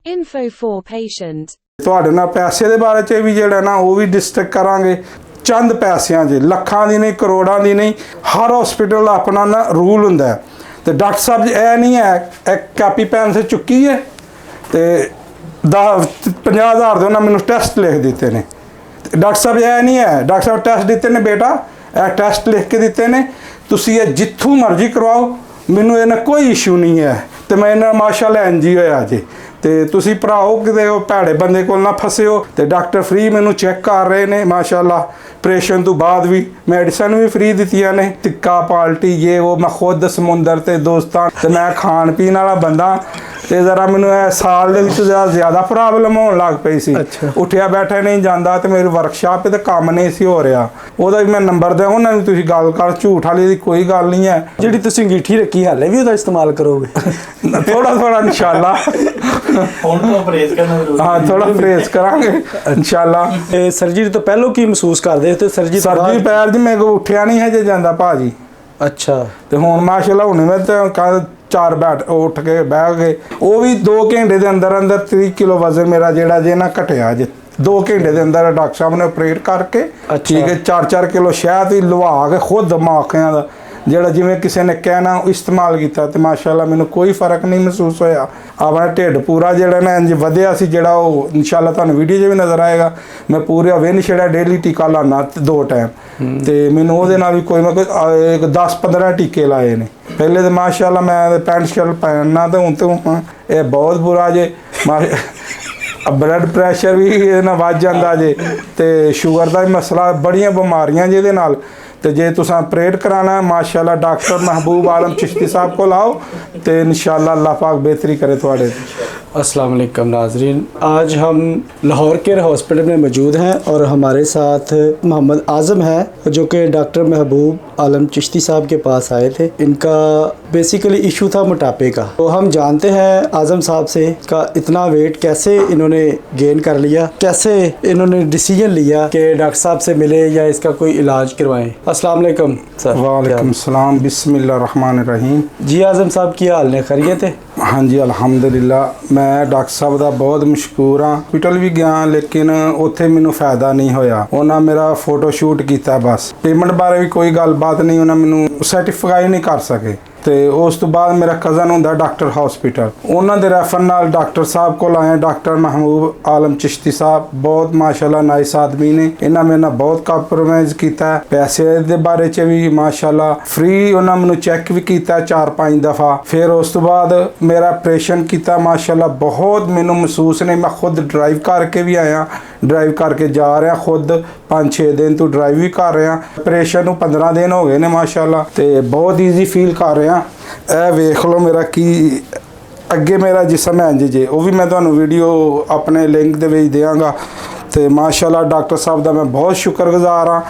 Info for patient. ਤੁਹਾਡੇ ਨਾਲ ਪੈਸੇ ਦੇ ਬਾਰੇ 'ਚ ਵੀ ਜਿਹੜਾ ਨਾ ਉਹ ਵੀ ਡਿਸਕਸ ਕਰਾਂਗੇ। ਚੰਦ ਪੈਸਿਆਂ 'ਚ, ਲੱਖਾਂ ਦੀ ਨਹੀਂ, ਕਰੋੜਾਂ ਦੀ ਨਹੀਂ, ਹਰ ਹਸਪੀਟਲ ਦਾ ਆਪਣਾ ਨਾ ਰੂਲ ਹੁੰਦਾ ਹੈ। ਤੇ ਡਾਕਟਰ ਸਾਹਿਬ ਜੀ ਇਹ ਨਹੀਂ ਹੈ ਇੱਕ ਕਾਪੀ ਪੈਨ ਸੇ ਚੁੱਕੀ ਹੈ ਤੇ 50,000 ਦੇ ਉਹਨਾਂ ਮੈਨੂੰ ਟੈਸਟ ਲਿਖ ਦਿੱਤੇ ਨੇ। ਡਾਕਟਰ ਸਾਹਿਬ ਇਹ ਨਹੀਂ ਹੈ, ਡਾਕਟਰ ਸਾਹਿਬ ਟੈਸਟ ਦਿੱਤੇ ਨੇ, ਬੇਟਾ ਇਹ ਟੈਸਟ ਲਿਖ ਕੇ ਦਿੱਤੇ ਨੇ, ਤੁਸੀਂ ਇਹ ਜਿੱਥੋਂ ਮਰਜ਼ੀ ਕਰਵਾਓ, ਮੈਨੂੰ ਇਹਨਾਂ ਕੋਈ ਇਸ਼ੂ ਨਹੀਂ ਹੈ। ਤੇ ਮੈਂ ਇਹਨਾਂ ਮਾਸ਼ਾਅੱਲਾ ਇੰਜ ਹੋਇਆ ਜੀ। ਤੇ ਤੁਸੀਂ ਭਰਾਓ ਕਿਤੇ ਉਹ ਭੈੜੇ ਬੰਦੇ ਕੋਲ ਨਾ ਫਸਿਓ। ਤੇ ਡਾਕਟਰ ਫ੍ਰੀ ਮੈਨੂੰ ਚੈੱਕ ਕਰ ਰਹੇ ਨੇ ਮਾਸ਼ਾਅੱਲਾ। ਆਪਰੇਸ਼ਨ ਤੋਂ ਬਾਅਦ ਵੀ ਮੈਡੀਸਨ ਵੀ ਫ੍ਰੀ ਦਿੱਤੀਆਂ ਨੇ, ਟਿੱਕਾ ਪਾਲਟੀ ਇਹ ਉਹ। ਮੈਂ ਖੁਦ ਸਮੁੰਦਰ ਤੇ ਦੋਸਤਾਂ ਤੇ ਮੈਂ ਖਾਣ ਪੀਣ ਵਾਲਾ ਬੰਦਾ। ਤੇ ਜ਼ਰਾ ਮੈਨੂੰ ਇਹ ਸਾਲ ਦੇ ਵਿੱਚ ਜ਼ਿਆਦਾ ਪ੍ਰੋਬਲਮ ਹੋਣ ਲੱਗ ਪਈ ਸੀ। ਉੱਠਿਆ ਬੈਠਾ ਨਹੀਂ ਜਾਂਦਾ ਤੇ ਮੇਰੀ ਵਰਕਸ਼ਾਪ ਤੇ ਕੰਮ ਨਹੀਂ ਸੀ ਹੋ ਰਿਹਾ। ਉਹਦਾ ਵੀ ਮੈਂ ਨੰਬਰ ਦਿਆਂ, ਉਹਨਾਂ ਨੂੰ ਤੁਸੀਂ ਗੱਲ ਕਰ, ਝੂਠ ਵਾਲੀ ਦੀ ਕੋਈ ਗੱਲ ਨਹੀਂ ਹੈ। ਜਿਹੜੀ ਤੁਸੀਂ ਅੰਗੀਠੀ ਰੱਖੀ ਹਾਲੇ ਵੀ ਉਹਦਾ ਇਸਤੇਮਾਲ ਕਰੋਗੇ? ਥੋੜਾ ਇਨਸ਼ਾਅੱਲਾ ਹੁਣ ਤੋਂ ਪਰਹੇਜ਼ ਕਰਨਾ ਜ਼ਰੂਰੀ। ਹਾਂ, ਥੋੜਾ ਪਰਹੇਜ਼ ਕਰਾਂਗੇ ਇਨਸ਼ਾਅੱਲਾ। ਤੇ ਸਰਜਰੀ ਤੋਂ ਪਹਿਲਾਂ ਕੀ ਮਹਿਸੂਸ ਕਰਦੇ ਤੇ ਸਰਜਰੀ ਪੈਰ ਜੀ ਮੇਰੇ ਕੋਲ ਉੱਠਿਆ ਨਹੀਂ ਹਜੇ ਜਾਂਦਾ ਭਾਜੀ। ਅੱਛਾ। ਤੇ ਹੁਣ ਮਾਸ਼ਾਅੱਲਾ ਹੁਣ ਮੈਂ ਤਾਂ 4 ਬੈਠ ਉੱਠ ਕੇ ਬਹਿ ਗਏ। ਉਹ ਵੀ 2 ਘੰਟੇ ਦੇ ਅੰਦਰ 30 ਕਿਲੋ ਵਜ਼ਨ ਮੇਰਾ ਜਿਹੜਾ ਜੇ ਨਾ ਘਟਿਆ ਜੇ 2 ਘੰਟੇ ਦੇ ਅੰਦਰ। ਡਾਕਟਰ ਸਾਹਿਬ ਨੇ ਆਪਰੇਟ ਕਰਕੇ ਠੀਕ ਹੈ 4-4 ਕਿਲੋ ਸ਼ਹਿਦ ਹੀ ਲਵਾ ਕੇ ਖੁਦ ਮਾਖਿਆਂ ਦਾ ਜਿਹੜਾ ਜਿਵੇਂ ਕਿਸੇ ਨੇ ਕਹਿਣਾ ਇਸਤੇਮਾਲ ਕੀਤਾ। ਤੇ ਮਾਸ਼ਾਅੱਲਾ ਮੈਨੂੰ ਕੋਈ ਫਰਕ ਨਹੀਂ ਮਹਿਸੂਸ ਹੋਇਆ। ਆਪਣਾ ਢਿੱਡ ਪੂਰਾ ਜਿਹੜਾ ਨਾ ਇੰਜ ਵਧਿਆ ਸੀ, ਜਿਹੜਾ ਉਹ ਇਨਸ਼ਾਅੱਲਾ ਤੁਹਾਨੂੰ ਵੀਡੀਓ 'ਚ ਵੀ ਨਜ਼ਰ ਆਏਗਾ। ਮੈਂ ਪੂਰਾ ਵਿਨ ਛੜਾ ਡੇਲੀ ਟੀਕਾ ਲਾਣਾ 2 ਟਾਈਮ। ਤੇ ਮੈਨੂੰ ਉਹਦੇ ਨਾਲ ਵੀ ਕੋਈ ਮੈਂ 10-15 ਟੀਕੇ ਲਾਏ ਨੇ। ਪਹਿਲੇ ਤਾਂ ਮਾਸ਼ਾਅੱਲਾ ਮੈਂ ਪੈਂਟ ਸ਼ਰਟ ਪਹਿਨਣਾ ਤੇ ਹੁਣ ਤੇ ਇਹ ਬਹੁਤ ਬੁਰਾ ਜੇ। ਬਲੱਡ ਪ੍ਰੈਸ਼ਰ ਵੀ ਇਹਦੇ ਨਾਲ ਵੱਧ ਜਾਂਦਾ ਜੇ ਤੇ ਸ਼ੂਗਰ ਦਾ ਵੀ ਮਸਲਾ, ਬੜੀਆਂ ਬਿਮਾਰੀਆਂ ਜਿਹਦੇ ਨਾਲ। ਤੇ ਜੇ तुम ऑपरेट कराना है माशाल्लाह डॉक्टर महबूब आलम चिश्ती साहब को लाओ तो इंशाल्लाह अल्लाह पाक बेहतरी करे थोड़े। अस्सलाम वालेकुम नाज़रीन, आज हम लाहौर के हॉस्पिटल में मौजूद हैं और हमारे साथ मोहम्मद आज़म है जो कि डॉक्टर महबूब आलम चिश्ती साहब के पास आए थे। इनका बेसिकली इशू था मोटापे का। तो हम जानते हैं आज़म साहब से का इतना वेट कैसे इन्होंने गेन कर लिया, कैसे इन्होंने डिसीजन लिया कि डॉक्टर साहब से मिले या इसका कोई इलाज करवाएं। अस्सलाम वालेकुम सर। वालेकुम सलाम, बिस्मिल्लाह रहमान रहीम। जी आज़म साहब की हाल ने खैरियत है? हाँ जी अल्हम्दुलिल्लाह। मैं डॉक्टर साहब का बहुत मशहूर हाँ। हॉस्पिटल भी गया लेकिन उत्थे मैनू फायदा नहीं होया। उन्हें मेरा फोटो शूट किया, बस पेमेंट बारे भी कोई गलबात नहीं, उन्हें मैनू सर्टिफाई नहीं कर सके। तो उस तो बाद मेरा कज़न होंदा डॉक्टर हॉस्पिटल, उन्होंने रेफर नाल डॉक्टर साहब को आए। डॉक्टर महबूब आलम चिश्ती साहब बहुत माशाल्लाह नाइस आदमी ने। इन्हें मेरे नाल बहुत कॉम्प्रोमाइज़ किया। पैसे दे बारे च भी माशाल्लाह फ्री उन्हें मैनू चैक भी किया 4-5 दफ़ा। फिर उस तो बाद मेरा ऑपरेशन किया माशाल्लाह बहुत मैनू महसूस नहीं। मैं खुद ड्राइव करके भी आया, ड्राइव करके जा रहा खुद 5-6 दिन तो ड्राइव भी कर रहा। ऑपरेशन 15 दिन हो गए ने माशाल्लाह, तो बहुत ईजी फील कर रहा। ਇਹ ਵੇਖ ਲਓ ਮੇਰਾ ਕੀ ਅੱਗੇ ਮੇਰਾ ਜਿਸਮ ਹੈ ਜੀ, ਉਹ ਵੀ ਮੈਂ ਤੁਹਾਨੂੰ ਵੀਡੀਓ ਆਪਣੇ ਲਿੰਕ ਦੇ ਵਿੱਚ ਦੇਵਾਂਗਾ। ਤੇ ਮਾਸ਼ਾਅੱਲਾ ਡਾਕਟਰ ਸਾਹਿਬ ਦਾ ਮੈਂ ਬਹੁਤ ਸ਼ੁਕਰਗੁਜ਼ਾਰ ਹਾਂ।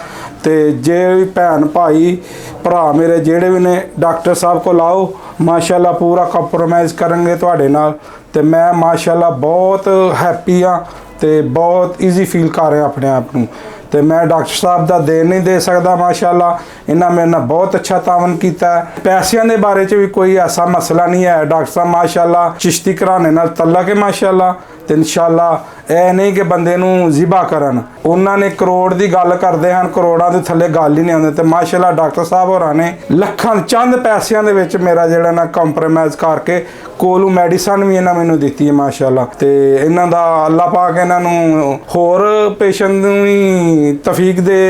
ਤੇ ਜੇ ਵੀ ਭੈਣ ਭਾਈ ਭਰਾ ਮੇਰੇ ਜਿਹੜੇ ਵੀ ਨੇ ਡਾਕਟਰ ਸਾਹਿਬ ਕੋਲ ਆਓ, ਮਾਸ਼ਾਅੱਲਾ ਪੂਰਾ ਕੰਪਰੋਮਾਈਜ਼ ਕਰਾਂਗੇ ਤੁਹਾਡੇ ਨਾਲ। ਤੇ ਮੈਂ ਮਾਸ਼ਾਅੱਲਾ ਬਹੁਤ ਹੈਪੀ ਹਾਂ ਤੇ ਬਹੁਤ ਈਜ਼ੀ ਫੀਲ ਕਰ ਰਿਹਾ ਆਪਣੇ ਆਪ ਨੂੰ। तो मैं डॉक्टर साहब का दे नहीं दे सकता माशाल्लाह, इन्हें मेरे ना बहुत अच्छा तावन किया है। पैसों के बारे च भी कोई ऐसा मसला नहीं है। डॉक्टर साहब माशाल्लाह चिश्ती घराने नाल तल्लक है माशाल्लाह। तो इंशाल्लाह यह नहीं कि बंदे नूं जिबा करन, उन्होंने करोड़ की गल करते हैं, करोड़ों के थले गल ही नहीं आती। तो माशाल्लाह डॉक्टर साहब होरां ने लखां चंद पैसों के विच मेरा जिहड़ा ना कंप्रोमाइज़ करके कोलू मैडिसन भी इन्हें मैनू दी है माशाल्लाह। तो इन्हां दा अल्लाह पाक इन्हां नूं होर पेशेंट नूं भी तफीक दे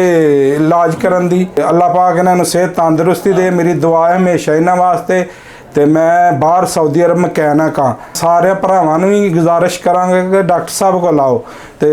इलाज करन दी। अल्लाह पाक इन्हां नूं सेहत तंदुरुस्ती दे। मेरी दुआ है हमेशा इन्हां वास्ते। तो मैं बाहर सऊदी अरब मैकेनिक हाँ। सारे भरावां नूं भी गुजारिश करांगा कि डॉक्टर साहब को लाओ। तो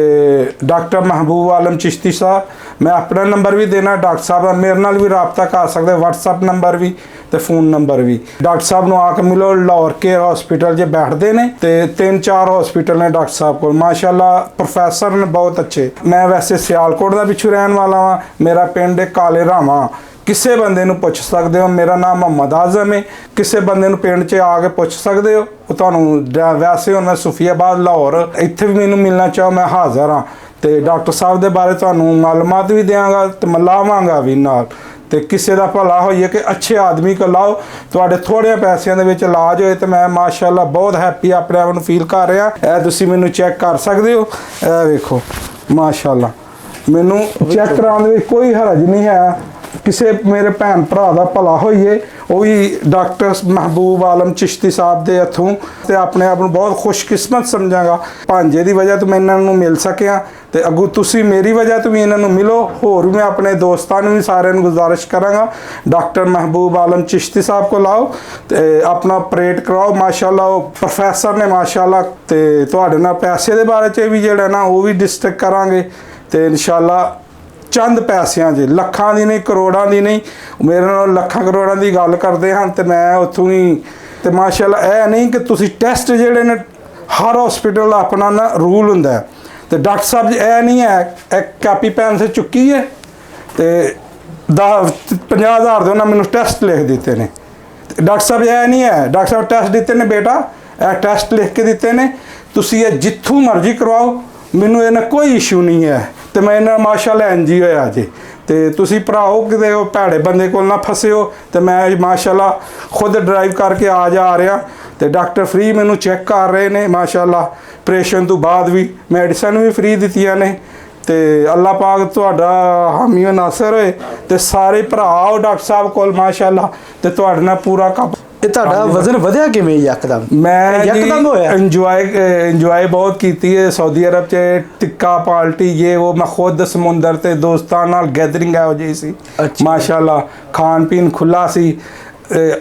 डॉक्टर महबूब आलम चिश्ती साहब, मैं अपना नंबर भी देना डॉक्टर साहब का, मेरे नाल भी रबता कर सकते, व्हाट्सअप नंबर भी तो फ़ोन नंबर भी। डॉक्टर साहब नूं आके मिलो, लाहौर केयर हॉस्पिटल च बैठते हैं। तो 3-4 हॉस्पिटल ने डॉक्टर साहब को माशाल्लाह, प्रोफैसर ने बहुत अच्छे। मैं वैसे सियालकोट का पिछू रहने वाला हाँ, मेरा पिंड काले रामा। किसी बंदे नूं पुछ सकते हो, मेरा नाम मोहम्मद आज़म है। किसी बंदे नूं पिंड च आके पुछ सकते हो। तुहानूं वैसे हुण मैं सुफियाबाद लाहौर इत्थे भी मैनूं मिलना चाहो, मैं हाज़र हाँ। तो डॉक्टर साहब के बारे तुहानूं मालूमात भी देंगा तो मैं लावांगा भी नाल। ਤੇ ਕਿਸੇ ਦਾ ਭਲਾ ਹੋਈਏ ਕਿ ਅੱਛੇ ਆਦਮੀ ਕੋਲ ਲਾਓ, ਤੁਹਾਡੇ ਥੋੜ੍ਹੇ ਪੈਸਿਆਂ ਦੇ ਵਿੱਚ ਇਲਾਜ ਹੋਏ। ਤੇ ਮੈਂ ਮਾਸ਼ਾਅੱਲਾ ਬਹੁਤ ਹੈਪੀ ਆਪਣੇ ਆਪ ਨੂੰ ਫੀਲ ਕਰ ਰਿਹਾ। ਇਹ ਤੁਸੀਂ ਮੈਨੂੰ ਚੈੱਕ ਕਰ ਸਕਦੇ ਹੋ, ਇਹ ਵੇਖੋ ਮਾਸ਼ਾਅੱਲਾ ਮੈਨੂੰ ਚੈੱਕ ਕਰਾਉਣ ਦੇ ਵਿੱਚ ਕੋਈ ਹਰਜ ਨਹੀਂ ਹੈ। ਕਿਸੇ ਮੇਰੇ ਭੈਣ ਭਰਾ ਦਾ ਭਲਾ ਹੋਈਏ, ਉਹ ਵੀ ਡਾਕਟਰ ਮਹਿਬੂਬ ਆਲਮ ਚਿਸ਼ਤੀ ਸਾਹਿਬ ਦੇ ਹੱਥੋਂ, ਤੇ ਆਪਣੇ ਆਪ ਨੂੰ ਬਹੁਤ ਖੁਸ਼ਕਿਸਮਤ ਸਮਝਾਂਗਾ। ਭਾਂਜੇ ਦੀ ਵਜ੍ਹਾ ਤੋਂ ਮੈਂ ਇਹਨਾਂ ਨੂੰ ਮਿਲ ਸਕਿਆ, ਤੇ ਅੱਗੋਂ ਤੁਸੀਂ ਮੇਰੀ ਵਜ੍ਹਾ ਤੋਂ ਵੀ ਇਹਨਾਂ ਨੂੰ ਮਿਲੋ। ਹੋਰ ਵੀ ਮੈਂ ਆਪਣੇ ਦੋਸਤਾਂ ਨੂੰ ਵੀ ਸਾਰਿਆਂ ਨੂੰ ਗੁਜ਼ਾਰਿਸ਼ ਕਰਾਂਗਾ, ਡਾਕਟਰ ਮਹਿਬੂਬ ਆਲਮ ਚਿਸ਼ਤੀ ਸਾਹਿਬ ਕੋਲ ਆਓ ਤੇ ਆਪਣਾ ਆਪਰੇਟ ਕਰਾਓ। ਮਾਸ਼ਾਅੱਲਾ ਉਹ ਪ੍ਰੋਫੈਸਰ ਨੇ ਮਾਸ਼ਾਅੱਲਾ। ਤੇ ਤੁਹਾਡੇ ਨਾਲ ਪੈਸੇ ਦੇ ਬਾਰੇ 'ਚ ਵੀ ਜਿਹੜਾ ਨਾ ਉਹ ਵੀ ਡਿਸਕਸ ਕਰਾਂਗੇ, ਤੇ ਇਨਸ਼ਾਅੱਲਾ ਚੰਦ ਪੈਸਿਆਂ 'ਚ, ਲੱਖਾਂ ਦੀ ਨਹੀਂ, ਕਰੋੜਾਂ ਦੀ ਨਹੀਂ। ਮੇਰੇ ਨਾਲ ਲੱਖਾਂ ਕਰੋੜਾਂ ਦੀ ਗੱਲ ਕਰਦੇ ਹਨ ਤੇ ਮੈਂ ਉੱਥੋਂ ਹੀ। ਤੇ ਮਾਸ਼ਾਅੱਲਾ ਇਹ ਨਹੀਂ ਕਿ ਤੁਸੀਂ ਟੈਸਟ ਜਿਹੜੇ ਨੇ, ਹਰ ਹਸਪੀਟਲ ਦਾ ਆਪਣਾ ਨਾ ਰੂਲ ਹੁੰਦਾ ਹੈ। ਤੇ ਡਾਕਟਰ ਸਾਹਿਬ ਜੀ ਇਹ ਨਹੀਂ ਹੈ ਇੱਕ ਕਾਪੀ ਪੈਨ ਸੇ ਚੁੱਕੀ ਹੈ ਤੇ 50,000 ਦੇ ਉਹਨਾਂ ਮੈਨੂੰ ਟੈਸਟ ਲਿਖ ਦਿੱਤੇ ਨੇ। ਡਾਕਟਰ ਸਾਹਿਬ ਇਹ ਨਹੀਂ ਹੈ, ਡਾਕਟਰ ਸਾਹਿਬ ਟੈਸਟ ਦਿੱਤੇ ਨੇ, ਬੇਟਾ ਇਹ ਟੈਸਟ ਲਿਖ ਕੇ ਦਿੱਤੇ ਨੇ, ਤੁਸੀਂ ਇਹ ਜਿੱਥੋਂ ਮਰਜ਼ੀ ਕਰਵਾਓ, ਮੈਨੂੰ ਇਹਨਾਂ ਕੋਈ ਇਸ਼ੂ ਨਹੀਂ ਹੈ। ਤੇ ਮੈਂ ਇਹਨਾਂ ਮਾਸ਼ਾਅੱਲਾ NG ਹੋਇਆ ਜੀ। ਤੇ ਤੁਸੀਂ ਭਰਾਓ ਕਿਤੇ ਉਹ ਭੈੜੇ ਬੰਦੇ ਕੋਲ ਨਾ ਫਸਿਓ। ਤੇ ਮੈਂ ਮਾਸ਼ਾਅੱਲਾ ਖੁਦ ਡਰਾਈਵ ਕਰਕੇ ਆ ਜਾ ਰਿਹਾ, ਤੇ ਡਾਕਟਰ ਫ੍ਰੀ ਮੈਨੂੰ ਚੈੱਕ ਕਰ ਰਹੇ ਨੇ ਮਾਸ਼ਾਅੱਲਾ। ਆਪਰੇਸ਼ਨ ਤੋਂ ਬਾਅਦ ਵੀ ਮੈਡੀਸਨ ਵੀ ਫ੍ਰੀ ਦਿੱਤੀਆਂ ਨੇ। ਤੇ ਅੱਲਾਹ ਪਾਕ ਤੁਹਾਡਾ ਹਾਮੀ ਨਾਸਰ ਹੋਏ, ਤੇ ਸਾਰੇ ਭਰਾ ਆਓ ਡਾਕਟਰ ਸਾਹਿਬ ਕੋਲ ਮਾਸ਼ਾਅੱਲਾ, ਤੇ ਤੁਹਾਡੇ ਨਾਲ ਪੂਰਾ ਕੰਮ। ਇਹ ਤੁਹਾਡਾ ਵਜ਼ਨ ਵਧਿਆ ਕਿਵੇਂ ਯਕਦਮ? ਮੈਂ ਯਕਦਮ ਹੋਇਆ? ਇੰਜੋਏ ਬਹੁਤ ਕੀਤੀ ਹੈ ਸਾਊਦੀ ਅਰਬ 'ਚ, ਟਿੱਕਾ ਪਾਰਟੀ ਇਹ ਉਹ। ਮੈਂ ਖੁਦ ਸਮੁੰਦਰ ਤੇ ਦੋਸਤਾਂ ਨਾਲ ਗੈਦਰਿੰਗ ਇਹੋ ਜਿਹੀ ਸੀ ਮਾਸ਼ਾਅੱਲਾ। ਖਾਣ ਪੀਣ ਖੁੱਲਾ ਸੀ।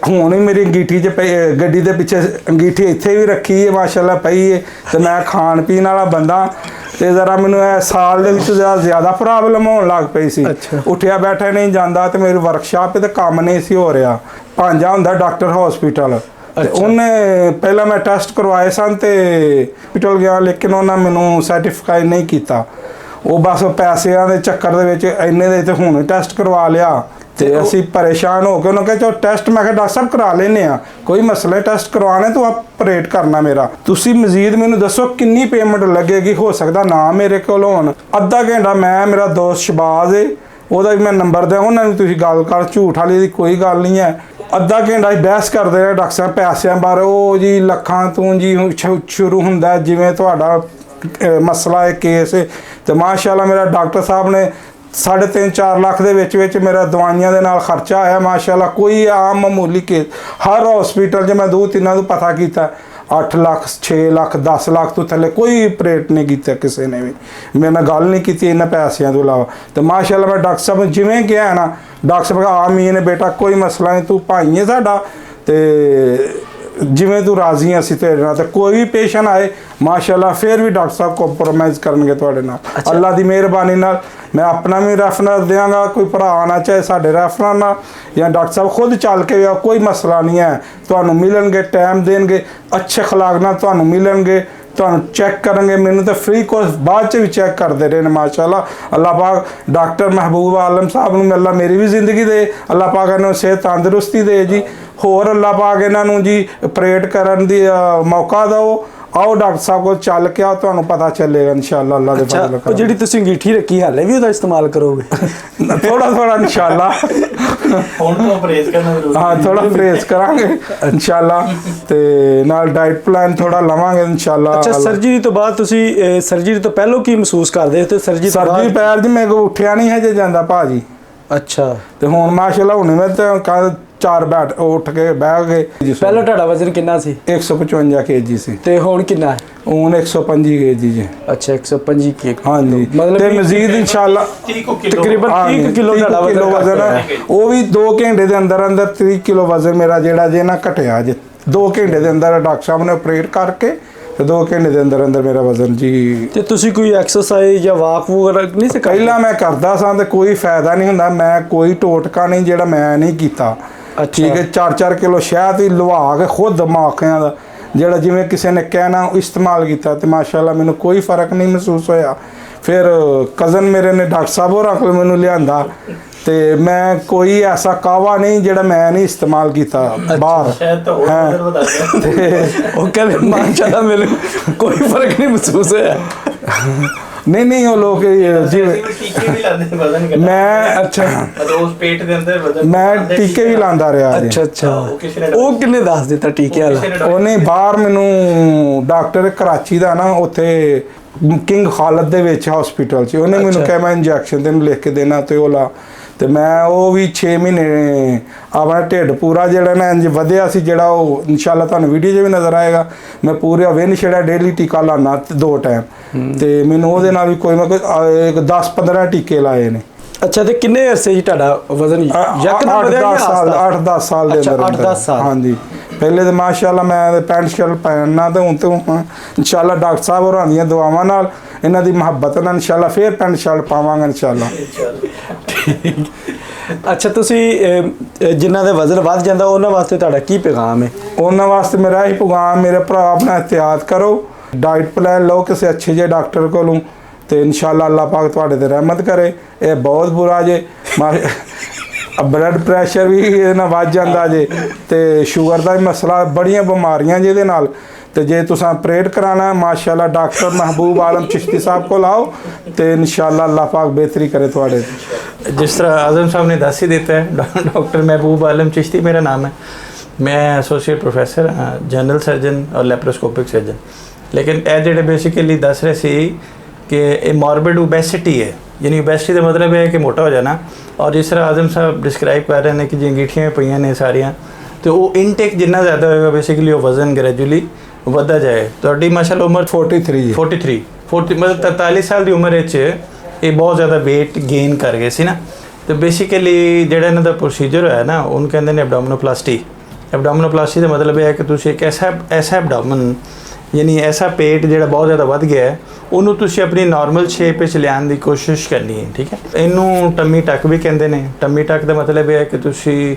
ਹੁਣ ਵੀ ਮੇਰੀ ਅੰਗੀਠੀ 'ਚ ਪਈ, ਗੱਡੀ ਦੇ ਪਿੱਛੇ ਅੰਗੀਠੀ ਇੱਥੇ ਵੀ ਰੱਖੀ ਹੈ ਮਾਸ਼ਾਅੱਲਾ ਪਈ ਹੈ। ਤੇ ਮੈਂ ਖਾਣ ਪੀਣ ਵਾਲਾ ਬੰਦਾ। ਤੇ ਜ਼ਰਾ ਮੈਨੂੰ ਇਹ ਸਾਲ ਦੇ ਵਿੱਚ ਜ਼ਿਆਦਾ ਪ੍ਰੋਬਲਮ ਹੋਣ ਲੱਗ ਪਈ ਸੀ। ਉੱਠਿਆ ਬੈਠਿਆ ਨਹੀਂ ਜਾਂਦਾ, ਤੇ ਮੇਰੀ ਵਰਕਸ਼ਾਪ 'ਤੇ ਕੰਮ ਨਹੀਂ ਸੀ ਹੋ ਰਿਹਾ। ਭਾਂਜਾ ਹੁੰਦਾ ਡਾਕਟਰ ਹਸਪੀਟਲ, ਤੇ ਉਹਨੇ ਪਹਿਲਾਂ ਮੈਂ ਟੈਸਟ ਕਰਵਾਏ ਸਨ ਤੇ ਹਸਪੀਟਲ ਗਿਆ, ਲੇਕਿਨ ਉਹਨਾਂ ਮੈਨੂੰ ਸਰਟੀਫਾਈ ਨਹੀਂ ਕੀਤਾ। ਉਹ ਬਸ ਪੈਸਿਆਂ ਦੇ ਚੱਕਰ ਦੇ ਵਿੱਚ ਇੰਨੇ ਦੇ ਤੇ ਹੁਣ ਟੈਸਟ ਕਰਵਾ ਲਿਆ। ਤੇ ਅਸੀਂ ਪਰੇਸ਼ਾਨ ਹੋ ਕੇ ਉਹਨਾਂ ਕਿਹਾ ਚਲੋ ਟੈਸਟ, ਮੈਂ ਕਿਹਾ ਡਾਕਟਰ ਸਾਹਿਬ ਕਰਾ ਲੈਂਦੇ ਆ, ਕੋਈ ਮਸਲਾ ਟੈਸਟ ਕਰਵਾਉਣਾ ਤੂੰ ਆਪਰੇਟ ਕਰਨਾ ਮੇਰਾ। ਤੁਸੀਂ ਮਜ਼ੀਦ ਮੈਨੂੰ ਦੱਸੋ ਕਿੰਨੀ ਪੇਮੈਂਟ ਲੱਗੇਗੀ? ਹੋ ਸਕਦਾ ਨਾ ਮੇਰੇ ਕੋਲ ਹੋਣ। ਅੱਧਾ ਘੰਟਾ ਮੈਂ, ਮੇਰਾ ਦੋਸਤ ਸ਼ਬਾਜ਼ ਹੈ, ਉਹਦਾ ਵੀ ਮੈਂ ਨੰਬਰ ਦਿਆਂ, ਉਹਨਾਂ ਨੂੰ ਤੁਸੀਂ ਗੱਲ ਕਰ, ਝੂਠ ਵਾਲੀ ਦੀ ਕੋਈ ਗੱਲ ਨਹੀਂ ਹੈ। ਅੱਧਾ ਘੰਟਾ ਹੀ ਬਹਿਸ ਕਰਦੇ ਰਹੇ ਡਾਕਟਰ ਸਾਹਿਬ ਪੈਸਿਆਂ ਬਾਰੇ। ਉਹ ਜੀ ਲੱਖਾਂ ਤੋਂ ਜੀ ਸ਼ੁਰੂ ਹੁੰਦਾ, ਜਿਵੇਂ ਤੁਹਾਡਾ ਮਸਲਾ ਹੈ, ਕੇਸ ਹੈ। ਤੇ ਮਾਸ਼ਾਅੱਲਾ ਮੇਰਾ ਡਾਕਟਰ ਸਾਹਿਬ ਨੇ 3.5-4 ਲੱਖ ਦੇ ਵਿੱਚ ਮੇਰਾ ਦਵਾਈਆਂ ਦੇ ਨਾਲ ਖਰਚਾ ਆਇਆ ਮਾਸ਼ਾਅੱਲਾ। ਕੋਈ ਆਮ ਮਾਮੂਲੀ ਕੇਸ ਹਰ ਹਸਪੀਟਲ 'ਚ ਮੈਂ 2-3 ਤੋਂ ਪਤਾ ਕੀਤਾ, 8 ਲੱਖ 6 ਲੱਖ 10 ਲੱਖ ਤੋਂ ਥੱਲੇ ਕੋਈ ਆਪਰੇਟ ਨਹੀਂ ਕੀਤਾ ਕਿਸੇ ਨੇ ਵੀ। ਮੇਰੇ ਨਾਲ ਗੱਲ ਨਹੀਂ ਕੀਤੀ ਇਹਨਾਂ ਪੈਸਿਆਂ ਤੋਂ ਇਲਾਵਾ। ਤੇ ਮਾਸ਼ਾਅੱਲਾ ਮੈਂ ਡਾਕਟਰ ਸਾਹਿਬ ਨੂੰ ਜਿਵੇਂ ਕਿਹਾ ਨਾ, ਡਾਕਟਰ ਸਾਹਿਬ ਕਹਾ ਆਮੀਨ ਬੇਟਾ, ਕੋਈ ਮਸਲਾ ਨਹੀਂ, ਤੂੰ ਭਾਈ ਹੈ ਸਾਡਾ, ਤੇ ਜਿਵੇਂ ਤੂੰ ਰਾਜ਼ੀ ਅਸੀਂ ਤੇਰੇ ਨਾਲ। ਤੇ ਕੋਈ ਵੀ ਪੇਸ਼ੈਂਟ ਆਏ ਮਾਸ਼ਾਅੱਲਾ ਫਿਰ ਵੀ ਡਾਕਟਰ ਸਾਹਿਬ ਕੰਪਰੋਮਾਈਜ਼ ਕਰਨਗੇ ਤੁਹਾਡੇ ਨਾਲ। ਅੱਲਾਹ ਦੀ ਮਿਹਰਬਾਨੀ ਨਾਲ ਮੈਂ ਆਪਣਾ ਵੀ ਰੈਫਰੈਂਸ ਦਿਆਂਗਾ, ਕੋਈ ਭਰਾ ਆਉਣਾ ਚਾਹੇ ਸਾਡੇ ਰੈਫਰੈਂਸ ਨਾਲ, ਜਾਂ ਡਾਕਟਰ ਸਾਹਿਬ ਖੁਦ ਚੱਲ ਕੇ ਆ, ਕੋਈ ਮਸਲਾ ਨਹੀਂ ਹੈ। ਤੁਹਾਨੂੰ ਮਿਲਣਗੇ, ਟਾਈਮ ਦੇਣਗੇ, ਅੱਛੇ ਖੁਰਾਕ ਨਾਲ ਤੁਹਾਨੂੰ ਮਿਲਣਗੇ, ਤੁਹਾਨੂੰ ਚੈੱਕ ਕਰਾਂਗੇ। ਮੈਨੂੰ ਤਾਂ ਫ੍ਰੀ ਕੋਰਸ ਬਾਅਦ 'ਚ ਵੀ ਚੈੱਕ ਕਰਦੇ ਰਹੇ ਨੇ ਮਾਸ਼ਾਅੱਲਾ। ਅੱਲਾਹ ਪਾਕ ਡਾਕਟਰ ਮਹਿਬੂਬ ਆਲਮ ਸਾਹਿਬ ਨੂੰ ਅੱਲਾਹ ਮੇਰੀ ਵੀ ਜ਼ਿੰਦਗੀ ਦੇ, ਅੱਲਾਹ ਪਾਕ ਨੂੰ ਸਿਹਤ ਤੰਦਰੁਸਤੀ ਦੇ ਜੀ। ਹੋਰ ਅੱਲਾਹ ਪਾਕ ਇਹਨਾਂ ਨੂੰ ਜੀ ਆਪਰੇਟ ਕਰਨ ਦੀ ਮੌਕਾ ਦਿਓ। ਆਓ ਡਾਕਟਰ ਸਾਹਿਬ ਕੋਲ ਚੱਲ ਕੇ ਆਓ, ਤੁਹਾਨੂੰ ਪਤਾ ਚੱਲੇਗਾ ਇਨਸ਼ਾਅੱਲਾ ਅੱਲਾਹ ਦੇ ਫਜ਼ਲ ਨਾਲ। ਜਿਹੜੀ ਤੁਸੀਂ ਅੰਗੀਠੀ ਰੱਖੀ ਹਾਲੇ ਵੀ ਉਹਦਾ ਇਸਤੇਮਾਲ ਕਰੋਗੇ? ਥੋੜਾ ਇਨਸ਼ਾਅੱਲਾ ਹੁਣ ਤੋਂ ਪਰਹੇਜ਼ ਕਰਨਾ ਜ਼ਰੂਰੀ। ਹਾਂ ਥੋੜਾ ਪਰਹੇਜ਼ ਕਰਾਂਗੇ ਇਨਸ਼ਾਅੱਲਾ, ਤੇ ਨਾਲ ਡਾਈਟ ਪਲਾਨ ਥੋੜਾ ਲਵਾਂਗੇ ਇਨਸ਼ਾਅੱਲਾ। ਅੱਛਾ, ਸਰਜਰੀ ਤੋਂ ਬਾਅਦ ਤੁਸੀਂ ਸਰਜਰੀ ਤੋਂ ਪਹਿਲਾਂ ਕੀ ਮਹਿਸੂਸ ਕਰਦੇ ਤੇ ਸਰਜਰੀ ਪੈਰ ਜੀ ਮੇਰੇ ਕੋਲ ਉੱਠਿਆ ਨਹੀਂ ਹਜੇ ਜਾਂਦਾ ਭਾਜੀ। ਅੱਛਾ। ਤੇ ਹੁਣ ਮਾਸ਼ਾਅੱਲਾ ਹੁਣ ਮੈਂ ਤਾਂ 4 ਬੈਠ ਉੱਠ ਕੇ ਬਹਿ ਗਏ। ਪਹਿਲਾਂ ਤੁਹਾਡਾ ਵਜ਼ਨ ਕਿੰਨਾ ਸੀ? 155 kg ਸੀ। ਤੇ ਹੁਣ ਕਿੰਨਾ ਹੈ? ਹੁਣ 125 kg ਜੀ। ਅੱਛਾ 125 kg। ਹਾਂਜੀ, ਮਤਲਬ ਤੇ ਮਜ਼ੀਦ ਇਨਸ਼ਾਅੱਲਾ ਤਕਰੀਬਨ 30 ਕਿਲੋ ਤੁਹਾਡਾ ਵਜ਼ਨ ਹੈ। ਉਹ ਵੀ 2 ਘੰਟੇ ਦੇ ਅੰਦਰ 30 ਕਿਲੋ ਵਜ਼ਨ ਮੇਰਾ ਜਿਹੜਾ ਜੇ ਨਾ ਘਟਿਆ ਜੇ। 2 ਘੰਟੇ ਦੇ ਅੰਦਰ ਡਾਕਟਰ ਸਾਹਿਬ ਨੇ ਆਪਰੇਟ ਕਰਕੇ, ਤੇ 2 ਘੰਟੇ ਦੇ ਅੰਦਰ ਮੇਰਾ ਵਜ਼ਨ ਜੀ। ਤੇ ਤੁਸੀਂ ਕੋਈ ਐਕਸਰਸਾਈਜ਼ ਜਾਂ ਵਾਕ ਵਗੈਰਾ ਨਹੀਂ ਸੀ? ਪਹਿਲਾਂ ਮੈਂ ਕਰਦਾ ਸਾਂ ਤੇ ਕੋਈ ਫਾਇਦਾ ਨਹੀਂ ਹੁੰਦਾ। ਮੈਂ ਕੋਈ ਟੋਟਕਾ ਨਹੀਂ ਜਿਹੜਾ ਮੈਂ ਨਹੀਂ ਕੀਤਾ। ਠੀਕ ਹੈ, 4-4 ਕਿਲੋ ਸ਼ਹਿਦ ਹੀ ਲਵਾ ਕੇ ਖੁਦ ਮਾਖਿਆਂ ਦਾ ਜਿਹੜਾ ਜਿਵੇਂ ਕਿਸੇ ਨੇ ਕਹਿਣਾ ਉਹ ਇਸਤੇਮਾਲ ਕੀਤਾ, ਤੇ ਮਾਸ਼ਾਅੱਲਾ ਮੈਨੂੰ ਕੋਈ ਫਰਕ ਨਹੀਂ ਮਹਿਸੂਸ ਹੋਇਆ। ਫਿਰ ਕਜ਼ਨ ਮੇਰੇ ਨੇ ਡਾਕਟਰ ਸਾਹਿਬ ਹੋਰਾਂ ਕੋਲ ਮੈਨੂੰ ਲਿਆਂਦਾ, ਤੇ ਮੈਂ ਕੋਈ ਐਸਾ ਕਾਵਾ ਨਹੀਂ ਜਿਹੜਾ ਮੈਂ ਨਹੀਂ ਇਸਤੇਮਾਲ ਕੀਤਾ ਬਾਹਰ। ਉਹ ਕਹਿੰਦੇ ਮਾਸ਼ਾਅੱਲਾ ਮੈਨੂੰ ਕੋਈ ਫਰਕ ਨਹੀਂ ਮਹਿਸੂਸ ਹੋਇਆ। ਨਹੀਂ ਉਹ ਲੋਕ ਜਿਵੇਂ ਟੀਕੇ ਵੀ ਲਾਉਂਦੇ ਨੇ ਵਜ਼ਨ ਘਟਾਉਣ ਮੈਂ ਅੱਛਾ ਮਤਲਬ ਉਸ ਪੇਟ ਦੇ ਅੰਦਰ ਵਜ਼ਨ ਮੈਂ ਟੀਕੇ ਵੀ ਲਾਉਂਦਾ ਰਿਹਾ ਜੀ। ਅੱਛਾ ਅੱਛਾ ਉਹ ਕਿਸੇ ਨੇ ਉਹ ਕਿੰਨੇ ਦੱਸ ਦਿੱਤਾ ਟੀਕੇ ਵਾਲਾ? ਉਹਨੇ ਬਾਹਰ ਮੈਨੂੰ ਡਾਕਟਰ ਕਰਾਚੀ ਦਾ ਨਾ ਉੱਥੇ ਕਿੰਗ ਖਾਲਦ ਦੇ ਵਿੱਚ ਹਸਪੀਟਲ 'ਚ ਉਹਨੇ ਮੈਨੂੰ ਕਿਹਾ ਮੈਂ ਇੰਜੈਕਸ਼ਨ ਤੈਨੂੰ ਲਿਖ ਕੇ ਦੇਣਾ ਤੇ ਉਹ ਲਾ ਤੇ ਮੈਂ ਉਹ ਵੀ 6 ਮਹੀਨੇ ਆਪਣਾ ਢਿੱਡ ਪੂਰਾ ਜਿਹੜਾ ਨਾ ਇੰਜ ਵਧਿਆ ਸੀ ਜਿਹੜਾ ਉਹ ਇਨਸ਼ਾਅੱਲਾ ਤੁਹਾਨੂੰ ਵੀਡੀਓ 'ਚ ਵੀ ਨਜ਼ਰ ਆਏਗਾ। ਮੈਂ ਪੂਰਾ ਵਿਨ ਛੇੜਾ ਡੇਲੀ ਟੀਕਾ ਲਾਣਾ 2 ਟਾਈਮ ਤੇ ਮੈਨੂੰ ਉਹਦੇ ਨਾਲ ਵੀ ਕੋਈ 10-15 ਟੀਕੇ ਲਾਏ ਨੇ। ਅੱਛਾ ਤੇ ਕਿੰਨੇ ਅਰਸੇ 'ਚ ਤੁਹਾਡਾ ਵਜ਼ਨ ਯਕਦਮ ਵਧਿਆ ਜਾਂ 8-10 ਸਾਲ ਦੇ ਅੰਦਰ 8-10 ਸਾਲ ਹਾਂਜੀ। ਪਹਿਲੇ ਤੇ ਮਾਸ਼ਾਅੱਲਾ ਮੈਂ ਪੈਂਟ ਸ਼ਰਟ ਪਹਿਨਣਾ ਤੇ ਹੁਣ ਇਨਸ਼ਾਅੱਲਾ ਡਾਕਟਰ ਸਾਹਿਬ ਹੋਰਾਂ ਦੀਆਂ ਦੁਆਵਾਂ ਨਾਲ ਇਹਨਾਂ ਦੀ ਮੁਹੱਬਤ ਨਾਲ ਇਨਸ਼ਾਅੱਲਾ ਫੇਰ ਪੈਂਟ ਸ਼ਰਟ ਪਾਵਾਂਗਾ ਇਨਸ਼ਾਅੱਲਾ। ਅੱਛਾ ਤੁਸੀਂ ਜਿਨ੍ਹਾਂ ਦਾ ਵਜ਼ਨ ਵੱਧ ਜਾਂਦਾ ਉਹਨਾਂ ਵਾਸਤੇ ਤੁਹਾਡਾ ਕੀ ਪੈਗਾਮ ਹੈ? ਉਹਨਾਂ ਵਾਸਤੇ ਮੇਰਾ ਇਹ ਪੈਗਾਮ ਮੇਰੇ ਭਰਾ ਆਪਣਾ ਇhtiyat ਕਰੋ, ਡਾਈਟ ਪਲਾਨ ਲਓ ਕਿਸੇ ਅੱਛੇ ਜਿਹੇ ਡਾਕਟਰ ਕੋਲੋਂ ਤੇ ਇਨਸ਼ਾਅੱਲਾ ਅੱਲਾਹ ਪਾਕ ਤੁਹਾਡੇ ਤੇ ਰਹਿਮਤ ਕਰੇ। ਇਹ ਬਹੁਤ ਬੁਰਾ ਜੇ ਬਲੱਡ ਪ੍ਰੈਸ਼ਰ ਵੀ ਇਹਦੇ ਨਾਲ ਵੱਧ ਜਾਂਦਾ ਜੇ ਤੇ ਸ਼ੂਗਰ ਦਾ ਵੀ ਮਸਲਾ, ਬੜੀਆਂ ਬਿਮਾਰੀਆਂ ਜਿਹਦੇ ਨਾਲ ਤੇ ਜੇ ਤੁਸੀਂ ਪ੍ਰੇਡ ਕਰਾਣਾ ਮਾਸ਼ਾਅੱਲਾ ਡਾਕਟਰ महबूब आलम चिश्ती साहब को लाओ तो इंशाअल्लाह अल्लाह पाक बेहतरी करे थोड़े। जिस तरह आज़म साहब ने दस ही देता है डॉक्टर महबूब आलम चिश्ती मेरा नाम है। मैं एसोसिएट प्रोफैसर हाँ, जनरल सर्जन और लैप्रोस्कोपिक सर्जन। लेकिन ਇਹ ਜਿਹੜੇ बेसिकली दस रहे सी कि ये मॉर्बिड ओबेसिटी है, यानी ओबेसिटी का मतलब है कि मोटा हो जाना। और जिस तरह आज़म साहब डिस्क्राइब कर रहे हैं कि जो अंगीठियाँ पईयां ने सारियाँ तो वो इनटेक जिन्ना ज़्यादा होगा बेसिकली वो वज़न ग्रेजुअली ਵਧਦਾ ਜਾਏ। ਤੁਹਾਡੀ ਮਾਸ਼ਾਅੱਲਾ ਉਮਰ 43 ਮਤਲਬ 43 ਸਾਲ ਦੀ ਉਮਰ ਵਿੱਚ ਇਹ ਬਹੁਤ ਜ਼ਿਆਦਾ weight gain ਕਰ ਗਏ ਸੀ ਨਾ। ਤੇ ਬੇਸਿਕਲੀ ਜਿਹੜਾ ਇਹਨਾਂ ਦਾ ਪ੍ਰੋਸੀਜਰ ਹੋਇਆ ਨਾ ਉਹਨੂੰ ਕਹਿੰਦੇ ਨੇ ਐਬਡੋਮਿਨੋਪਲਾਸਟੀ। ਐਬਡੋਮਿਨੋਪਲਾਸਟੀ ਦਾ ਮਤਲਬ ਇਹ ਹੈ ਕਿ ਤੁਸੀਂ ਇੱਕ ਐਸਾ ਐਬਡੋਮਨ ਯਾਨੀ ਐਸਾ ਪੇਟ ਜਿਹੜਾ ਬਹੁਤ ਜ਼ਿਆਦਾ ਵੱਧ ਗਿਆ ਹੈ ਉਹਨੂੰ ਤੁਸੀਂ ਆਪਣੀ ਨਾਰਮਲ ਸ਼ੇਪ ਵਿੱਚ ਲਿਆਉਣ ਦੀ ਕੋਸ਼ਿਸ਼ ਕਰਨੀ ਹੈ। ਠੀਕ ਹੈ, ਇਹਨੂੰ ਟੰਮੀ ਟੱਕ ਵੀ ਕਹਿੰਦੇ ਨੇ। ਟੰਮੀ ਟੱਕ ਦਾ ਮਤਲਬ ਇਹ ਹੈ ਕਿ ਤੁਸੀਂ